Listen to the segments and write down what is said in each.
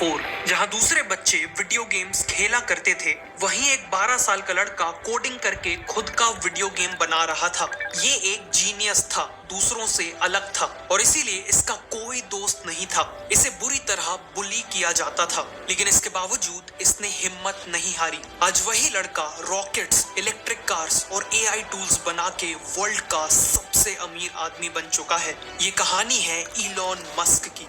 1984 जहां दूसरे बच्चे वीडियो गेम्स खेला करते थे, वहीं एक 12 साल का लड़का कोडिंग करके खुद का वीडियो गेम बना रहा था। ये एक जीनियस था, दूसरों से अलग था और इसीलिए इसका कोई दोस्त नहीं था। इसे बुरी तरह बुली किया जाता था, लेकिन इसके बावजूद इसने हिम्मत नहीं हारी। आज वही लड़का रॉकेट्स, इलेक्ट्रिक कार्स और एआई टूल्स बना के वर्ल्ड का सबसे अमीर आदमी बन चुका है। ये कहानी है इलॉन मस्क की।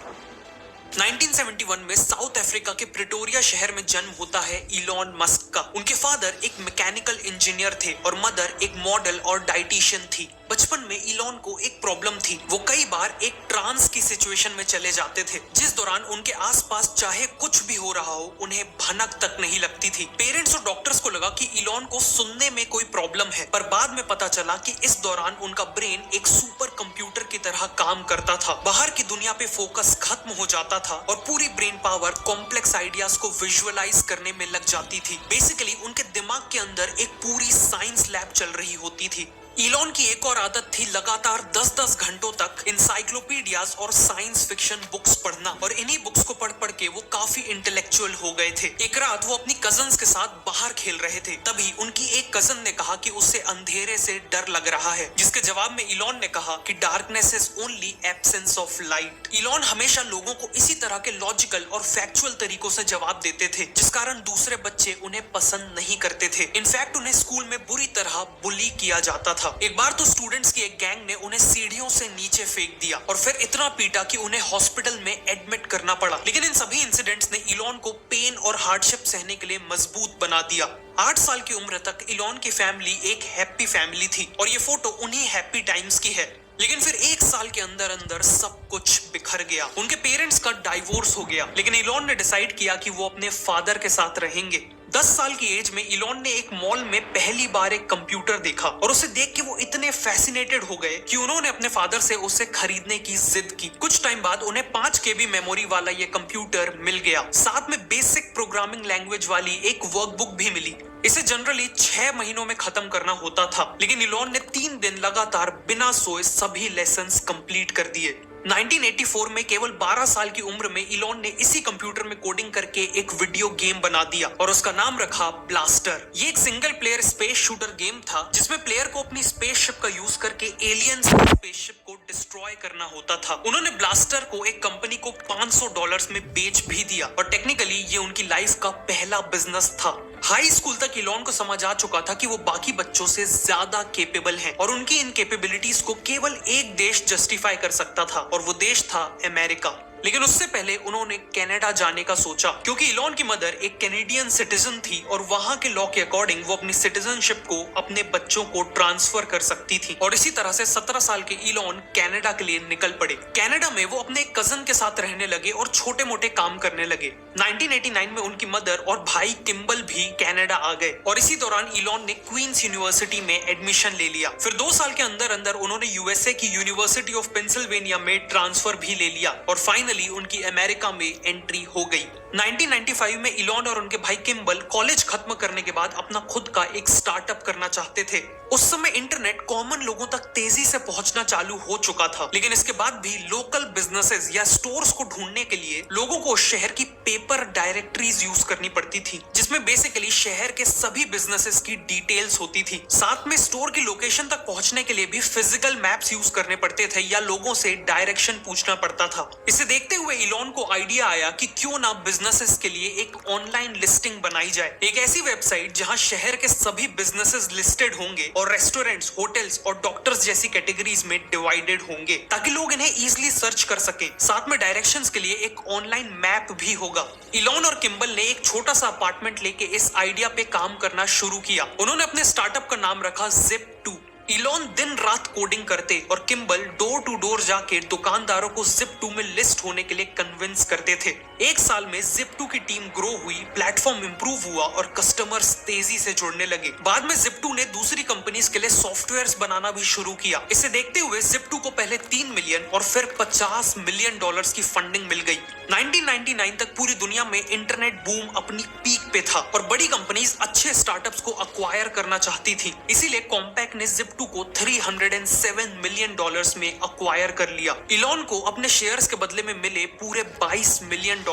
1971 में साउथ अफ्रीका के प्रिटोरिया शहर में जन्म होता है इलॉन मस्क का। उनके फादर एक मैकेनिकल इंजीनियर थे और मदर एक मॉडल और डाइटिशियन थी। बचपन में इलॉन को एक प्रॉब्लम थी, वो कई बार एक ट्रांस की सिचुएशन में चले जाते थे, जिस दौरान उनके आसपास चाहे कुछ भी हो रहा हो उन्हें भनक तक नहीं लगती थी। पेरेंट्स और डॉक्टर्स को लगा कि इलॉन को सुनने में कोई प्रॉब्लम है, पर बाद में पता चला कि इस दौरान उनका ब्रेन एक सुपर कंप्यूटर की तरह काम करता था। बाहर की दुनिया पे फोकस खत्म हो जाता था और पूरी ब्रेन पावर कॉम्प्लेक्स आइडियाज को विजुअलाइज करने में लग जाती थी। बेसिकली उनके दिमाग के अंदर एक पूरी साइंस लैब चल रही होती थी। इलॉन की एक और आदत थी लगातार 10-10 घंटों तक इंसाइक्लोपीडियाज और साइंस फिक्शन बुक्स पढ़ना, और इन्हीं बुक्स को पढ़ के वो काफी इंटेलेक्चुअल हो गए थे। एक रात वो अपनी कजन्स के साथ बाहर खेल रहे थे, तभी उनकी एक कजन ने कहा कि उसे अंधेरे से डर लग रहा है, जिसके जवाब में इलॉन ने कहा कि darkness is only absence of light. Elon हमेशा लोगों को इसी तरह के लॉजिकल और फैक्चुअल तरीकों से जवाब देते थे, जिस कारण दूसरे बच्चे उन्हें पसंद नहीं करते थे। इनफैक्ट उन्हें स्कूल में बुरी तरह बुली किया जाता था। एक बार तो स्टूडेंट्स की एक गैंग ने उन्हें सीढ़ियों से नीचे फेंक दिया और फिर इतना पीटा कि उन्हें हॉस्पिटल में एडमिट करना पड़ा। लेकिन इन सभी इंसिडेंट्स ने इलॉन को पेन और हार्डशिप सहने के लिए मजबूत बना दिया। 8 साल की उम्र तक इलॉन की फैमिली एक हैप्पी फैमिली थी और ये फोटो उन्हीं हैप्पी टाइम्स की है। लेकिन फिर 1 साल के अंदर अंदर सब कुछ बिखर गया। उनके पेरेंट्स का डाइवोर्स हो गया, लेकिन इलॉन ने डिसाइड किया कि वो अपने फादर के साथ रहेंगे। 10 साल की एज में इलॉन ने एक मॉल में पहली बार एक कंप्यूटर देखा और उसे देख के वो इतने फैसिनेटेड हो गए कि उन्होंने अपने फादर से उसे खरीदने की जिद की। कुछ टाइम बाद उन्हें 5 KB मेमोरी वाला ये कंप्यूटर मिल गया, साथ में बेसिक प्रोग्रामिंग लैंग्वेज वाली एक वर्कबुक भी मिली। इसे जनरली 6 महीनों में खत्म करना होता था, लेकिन इलॉन ने 3 दिन लगातार बिना सोए सभी लेसन्स कंप्लीट कर दिए। 1984 में केवल 12 साल की उम्र में इलॉन ने इसी कंप्यूटर में कोडिंग करके एक वीडियो गेम बना दिया और उसका नाम रखा ब्लास्टर। ये एक single player space shooter game था, जिसमें प्लेयर को अपनी स्पेसशिप का यूज करके एलियंस की स्पेसशिप को डिस्ट्रॉय करना होता था। उन्होंने ब्लास्टर को एक कंपनी को $500 में बेच भी दिया और टेक्निकली ये उनकी लाइफ का पहला बिजनेस था। हाई स्कूल तक इलॉन को समझ आ चुका था कि वो बाकी बच्चों से ज्यादा केपेबल हैं और उनकी इन कैपेबिलिटीज को केवल एक देश जस्टिफाई कर सकता था और वो देश था अमेरिका। लेकिन उससे पहले उन्होंने कनाडा जाने का सोचा, क्योंकि इलॉन की मदर एक कैनेडियन सिटीजन थी और वहां के लॉ के अकॉर्डिंग वो अपनी सिटीजनशिप को अपने बच्चों को ट्रांसफर कर सकती थी। और इसी तरह से 17 साल के इलॉन कनाडा के लिए निकल पड़े। कनाडा में वो अपने कजन के साथ रहने लगे और छोटे मोटे काम करने लगे। 1989 में उनकी मदर और भाई किम्बल भी कनाडा आ गए और इसी दौरान इलॉन ने क्वींस यूनिवर्सिटी में एडमिशन ले लिया। फिर 2 साल के अंदर अंदर उन्होंने यूएसए की यूनिवर्सिटी ऑफ पेंसिल्वेनिया में ट्रांसफर भी ले लिया और फाइनली उनकी अमेरिका में एंट्री हो गई। 1995 में इलॉन और उनके भाई किम्बल कॉलेज खत्म करने के बाद अपना खुद का एक स्टार्टअप करना चाहते थे। उस समय इंटरनेट कॉमन लोगों तक तेजी से पहुंचना चालू हो चुका था, लेकिन इसके बाद भी लोकल बिजनेसेस या स्टोर्स को ढूंढने के लिए लोगों को शहर की पेपर डायरेक्टरीज यूज करनी पड़ती थी, जिसमें बेसिकली शहर के सभी बिजनेसेस की डिटेल्स होती थी। साथ में स्टोर की लोकेशन तक पहुंचने के लिए भी फिजिकल मैप्स यूज करने पड़ते थे या लोगों से डायरेक्शन पूछना पड़ता था। इसे देखते हुए इलॉन को आइडिया आया कि क्यों ना बिजनेसेस के लिए एक ऑनलाइन लिस्टिंग बनाई जाए, एक ऐसी वेबसाइट जहां शहर के सभी बिजनेसेस लिस्टेड होंगे और रेस्टोरेंट्स, होटल्स और डॉक्टर्स जैसी कैटेगरीज में डिवाइडेड होंगे, ताकि लोग इन्हें इजीली सर्च कर सकें। साथ में डायरेक्शंस के लिए एक ऑनलाइन मैप भी होगा। इलॉन और किम्बल ने एक छोटा सा अपार्टमेंट लेके इस आइडिया पे काम करना शुरू किया। उन्होंने अपने स्टार्टअप का नाम रखा Zip2। इलॉन दिन रात कोडिंग करते और किम्बल डोर टू डोर जाके दुकानदारों को Zip2 में लिस्ट होने के लिए कन्विंस करते थे। 1 साल में Zip2 की टीम ग्रो हुई, प्लेटफॉर्म इंप्रूव हुआ और कस्टमर्स तेजी से जुड़ने लगे। बाद में Zip2 ने दूसरी कंपनीज के लिए सॉफ्टवेयर्स बनाना भी शुरू किया। इसे देखते हुए Zip2 को पहले 3 मिलियन और फिर $50 मिलियन की फंडिंग मिल गई। 1999 तक पूरी दुनिया में इंटरनेट बूम अपनी पीक पे था और बड़ी कंपनीज अच्छे स्टार्टअप्स को अक्वायर करना चाहती थी। इसीलिए कॉम्पैक्ट ने Zip2 Zip2 को $307 मिलियन में अक्वायर कर लिया। इलॉन को अपने शेयर्स के बदले में मिले पूरे $22 मिलियन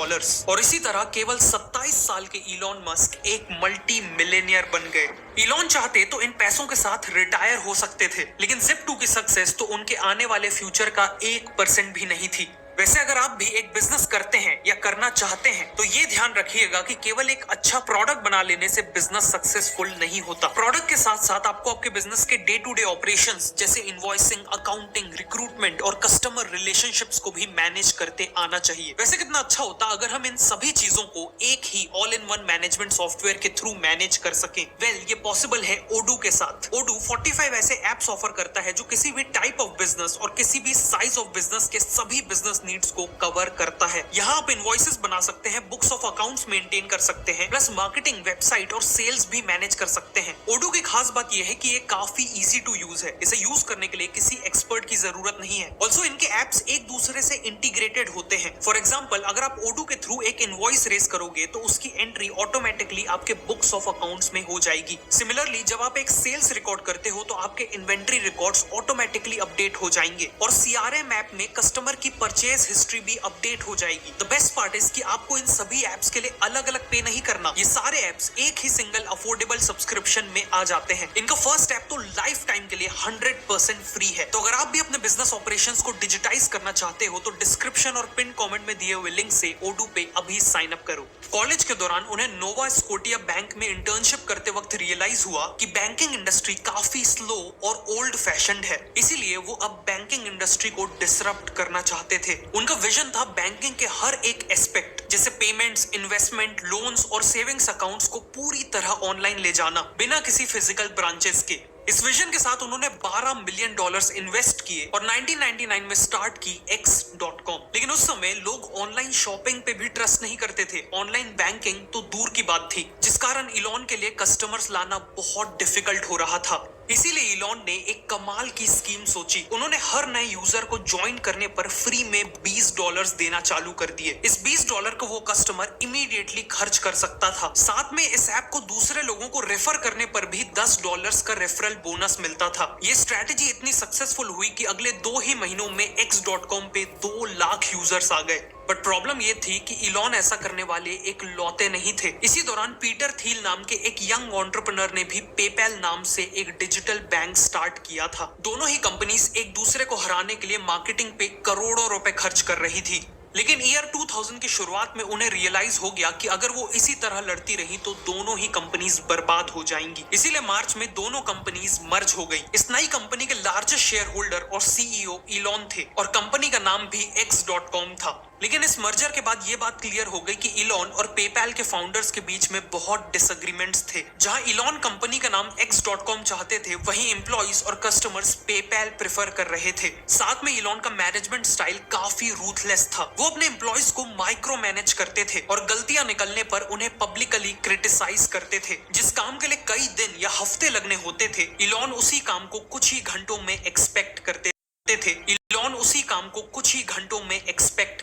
और इसी तरह केवल 27 साल के इलॉन मस्क एक मल्टी मिलियनियर बन गए। इलॉन चाहते तो इन पैसों के साथ रिटायर हो सकते थे, लेकिन Zip2 की सक्सेस तो उनके आने वाले फ्यूचर का 1% भी नहीं थी। वैसे अगर आप भी एक बिजनेस करते हैं या करना चाहते हैं तो ये ध्यान रखिएगा कि केवल एक अच्छा प्रोडक्ट बना लेने से बिजनेस सक्सेसफुल नहीं होता। प्रोडक्ट के साथ साथ आपको आपके बिजनेस के डे टू डे ऑपरेशंस जैसे इनवॉइसिंग, अकाउंटिंग, रिक्रूटमेंट और कस्टमर रिलेशनशिप्स को भी मैनेज करते आना चाहिए। वैसे कितना अच्छा होता अगर हम इन सभी चीजों को एक ही all in one management software के थ्रू मैनेज कर सकें। ये पॉसिबल है ओडू के साथ। ओडू 45 ऐसे एप्स ऑफर करता है जो किसी भी टाइप ऑफ बिजनेस और किसी भी साइज ऑफ बिजनेस के सभी बिजनेस नीड्स को कवर करता है। यहाँ आप इनवॉइसेस बना सकते हैं, बुक्स ऑफ अकाउंट्स मेंटेन कर सकते हैं, प्लस मार्केटिंग, वेबसाइट और सेल्स भी मैनेज कर सकते हैं। ओडू की खास बात यह है कि ये काफी इजी टू यूज है। इसे यूज करने के लिए किसी एक्सपर्ट की जरूरत नहीं है। ऑल्सो इनके एप्स एक दूसरे से इंटीग्रेटेड होते हैं। फॉर एग्जाम्पल, अगर आप ओडू के थ्रू एक इनवॉइस रेस करोगे तो उसकी एंट्री ऑटोमेटिकली आपके बुक्स ऑफ अकाउंट्स में हो जाएगी। सिमिलरली जब आप एक सेल्स रिकॉर्ड करते हो तो आपके इन्वेंट्री रिकॉर्ड्स ऑटोमेटिकली अपडेट हो जाएंगे और सीआरएम ऐप में कस्टमर की परचेज हिस्ट्री भी अपडेट हो जाएगी। द बेस्ट पार्ट इज कि आपको इन सभी एप्स के लिए अलग अलग पे नहीं करना। ये सारे एप्स एक ही सिंगल अफोर्डेबल सब्सक्रिप्शन में आ जाते हैं। इनका फर्स्ट ऐप तो लाइफ टाइम के लिए 100% फ्री है। तो अगर आप भी अपने बिजनेस ऑपरेशंस को डिजिटाइज करना चाहते हो तो डिस्क्रिप्शन और पिन कमेंट में दिए हुए लिंक से ओडू पे अभी साइन अप करो। कॉलेज के दौरान उन्हें नोवा स्कोटिया बैंक में इंटर्नशिप करते वक्त रियलाइज हुआ कि बैंकिंग इंडस्ट्री काफी स्लो और ओल्ड फैशन्ड है, इसीलिए वो अब बैंकिंग इंडस्ट्री को डिसरप्ट करना चाहते थे। उनका विजन था बैंकिंग के हर एक एस्पेक्ट जैसे पेमेंट्स, इन्वेस्टमेंट, लोन्स और सेविंग्स अकाउंट्स को पूरी तरह ऑनलाइन ले जाना बिना किसी फिजिकल ब्रांचेस के। इस विजन के साथ उन्होंने $12 मिलियन इन्वेस्ट किए और 1999 में स्टार्ट की X.com। लेकिन उस समय लोग ऑनलाइन शॉपिंग पे भी ट्रस्ट नहीं करते थे, ऑनलाइन बैंकिंग तो दूर की बात थी, जिस कारण इलॉन के लिए कस्टमर्स लाना बहुत डिफिकल्ट हो रहा था। इसीलिए इलॉन ने एक कमाल की स्कीम सोची। उन्होंने हर नए यूजर को ज्वाइन करने पर फ्री में $20 देना चालू कर दिए। इस $20 को वो कस्टमर इमीडिएटली खर्च कर सकता था। साथ में इस ऐप को दूसरे लोगों को रेफर करने पर भी $10 का रेफरल बोनस मिलता था। ये स्ट्रेटेजी इतनी सक्सेसफुल हुई कि अगले 2 ही महीनों में X.com पे 2 लाख यूजर्स आ गए। बट प्रॉब्लम ये थी कि इलॉन ऐसा करने वाले एक लौते नहीं थे। इसी दौरान पीटर थील नाम के एक यंग एंटरप्रेन्योर ने भी पेपैल नाम से एक डिजिटल बैंक स्टार्ट किया था। दोनों ही कंपनीज एक दूसरे को हराने के लिए मार्केटिंग पे करोड़ों रुपए खर्च कर रही थी। लेकिन ईयर 2000 की शुरुआत में उन्हें रियलाइज हो गया कि अगर वो इसी तरह लड़ती रही तो दोनों ही कंपनीज बर्बाद हो जाएंगी। इसीलिए मार्च में दोनों कंपनीज मर्ज हो गई। इस नई कंपनी के लार्जेस्ट शेयर होल्डर और सीईओ इलॉन थे और कंपनी का नाम भी X.com था। लेकिन इस मर्जर के बाद ये बात क्लियर हो गई कि इलॉन और पेपैल के फाउंडर्स के बीच में बहुत डिसएग्रीमेंट्स थे। जहां इलॉन कंपनी का नाम X.com चाहते थे, वहीं एम्प्लॉइज और कस्टमर्स पेपैल प्रेफर कर रहे थे। साथ में इलॉन का मैनेजमेंट स्टाइल काफी रूथलेस था। वो अपने एम्प्लॉइज को माइक्रो मैनेज करते थे और गलतियां निकलने पर उन्हें पब्लिकली क्रिटिसाइज करते थे। जिस काम के लिए कई दिन या हफ्ते लगने होते थे, इलॉन उसी काम को कुछ ही घंटों में एक्सपेक्ट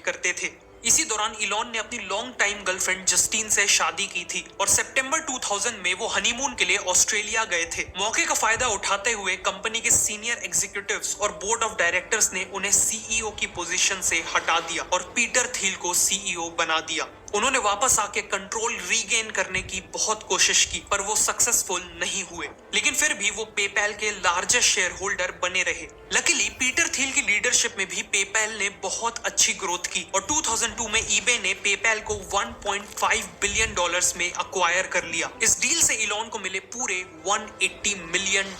करते थे। इसी दौरान इलॉन ने अपनी लॉन्ग टाइम गर्लफ्रेंड जस्टिन से शादी की थी और सितंबर 2000 में वो हनीमून के लिए ऑस्ट्रेलिया गए थे। मौके का फायदा उठाते हुए कंपनी के सीनियर एग्जीक्यूटिव्स और बोर्ड ऑफ डायरेक्टर्स ने उन्हें सीईओ की पोजीशन से हटा दिया और पीटर थील को सीईओ बना दिया। उन्होंने वापस आके कंट्रोल रीगेन करने की बहुत कोशिश की, पर वो सक्सेसफुल नहीं हुए। लेकिन फिर भी वो पेपैल के लार्जेस्ट शेयर होल्डर बने रहे। लकीली पीटर थील की लीडरशिप में भी पेपैल ने बहुत अच्छी ग्रोथ की और 2002 में ईबे ने पेपैल को $1.5 बिलियन में अक्वायर कर लिया। इस डील से इलॉन को मिले पूरे $180 मिलियन।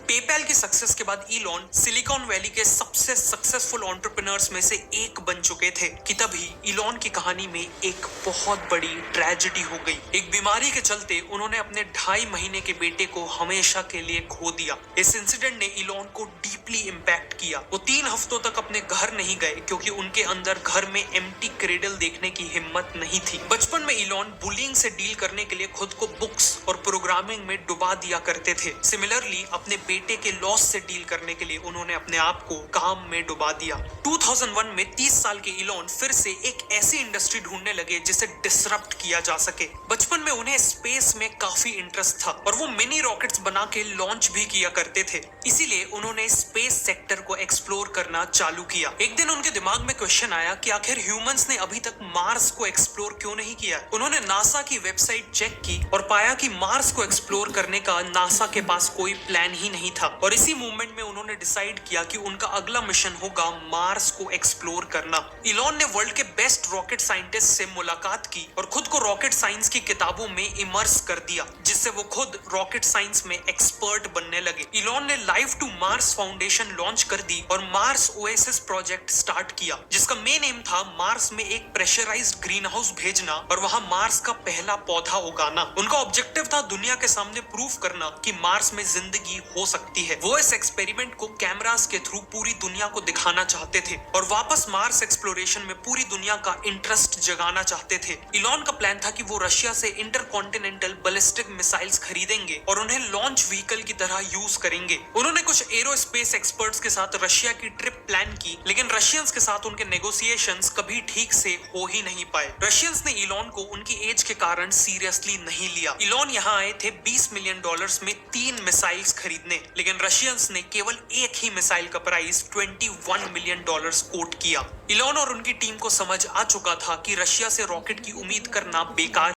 पेपैल की सक्सेस के बाद इलॉन सिलिकॉन वैली के सबसे सक्सेसफुल एंटरप्रेन्योर्स में से एक बन चुके थे कि तभी इलॉन की कहानी में एक बहुत बड़ी ट्रेजेडी हो गई। एक बीमारी के चलते उन्होंने अपने 2.5 महीने के बेटे को हमेशा के लिए खो दिया। इस इंसिडेंट ने इलॉन को डीपली इम्पैक्ट किया। वो 3 हफ्तों तक अपने घर नहीं गए क्योंकि उनके अंदर घर में एम्प्टी क्रेडल देखने की हिम्मत नहीं थी। बचपन में इलॉन बुलिंग से डील करने के लिए खुद को बुक्स और प्रोग्रामिंग में डुबा दिया करते थे। सिमिलरली अपने बेटे के लॉस से डील करने के लिए उन्होंने अपने आप को काम में डुबा दिया। 2001 में 30 साल के इलॉन फिर से एक ऐसी इंडस्ट्री ढूंढने लगे जिसे डिसरप्ट किया जा सके। बचपन में उन्हें स्पेस में काफी इंटरेस्ट था और वो मिनी रॉकेट्स बना के लॉन्च भी किया करते थे। इसीलिए उन्होंने स्पेस सेक्टर को एक्सप्लोर करना चालू किया। एक दिन उनके दिमाग में क्वेश्चन आया कि आखिर ह्यूमंस ने अभी तक मार्स को एक्सप्लोर क्यों नहीं किया। उन्होंने नासा की वेबसाइट चेक की और पाया कि मार्स को एक्सप्लोर करने का नासा के पास कोई प्लान ही नहीं था। और इसी मूवमेंट में उन्होंने डिसाइड किया कि उनका अगला मिशन होगा मार्स को एक्सप्लोर करना। इलॉन ने वर्ल्ड के बेस्ट रॉकेट साइंटिस्ट से मुलाकात की और खुद को रॉकेट साइंस की किताबों में इमर्स कर दिया, जिससे वो खुद रॉकेट साइंस में एक्सपर्ट बनने लगे। इलॉन ने life to Mars foundation launch कर दी और मार्स ओएसिस प्रोजेक्ट स्टार्ट किया, जिसका मेन एम था मार्स में एक प्रेशराइज्ड ग्रीन हाउस भेजना और वहां मार्स का पहला पौधा उगाना। उनका ऑब्जेक्टिव था दुनिया के सामने प्रूफ करना कि मार्स में जिंदगी हो सकती है। वो इस एक्सपेरिमेंट को कैमरास के थ्रू पूरी दुनिया को दिखाना चाहते थे और वापस मार्स एक्सप्लोरेशन में पूरी दुनिया का इंटरेस्ट जगाना चाहते थे। इलॉन का प्लान था कि वो रशिया से इंटरकॉन्टिनेंटल बैलिस्टिक मिसाइल्स खरीदेंगे और उन्हें लॉन्च व्हीकल की तरह यूज करेंगे। उन्होंने कुछ एरोस्पेस एक्सपर्ट्स के साथ रशिया की ट्रिप प्लान की, लेकिन रशियंस के साथ उनके नेगोशिएशंस कभी ठीक से हो ही नहीं पाए। रशियंस ने इलॉन को उनकी एज के कारण सीरियसली नहीं लिया। इलॉन यहाँ आए थे $20 मिलियन में 3 मिसाइल्स खरीदने, लेकिन रशियंस ने केवल एक ही मिसाइल का प्राइस $21 मिलियन कोट किया। इलॉन और उनकी टीम को समझ आ चुका था कि रशिया से रॉकेट की उम्मीद करना बेकार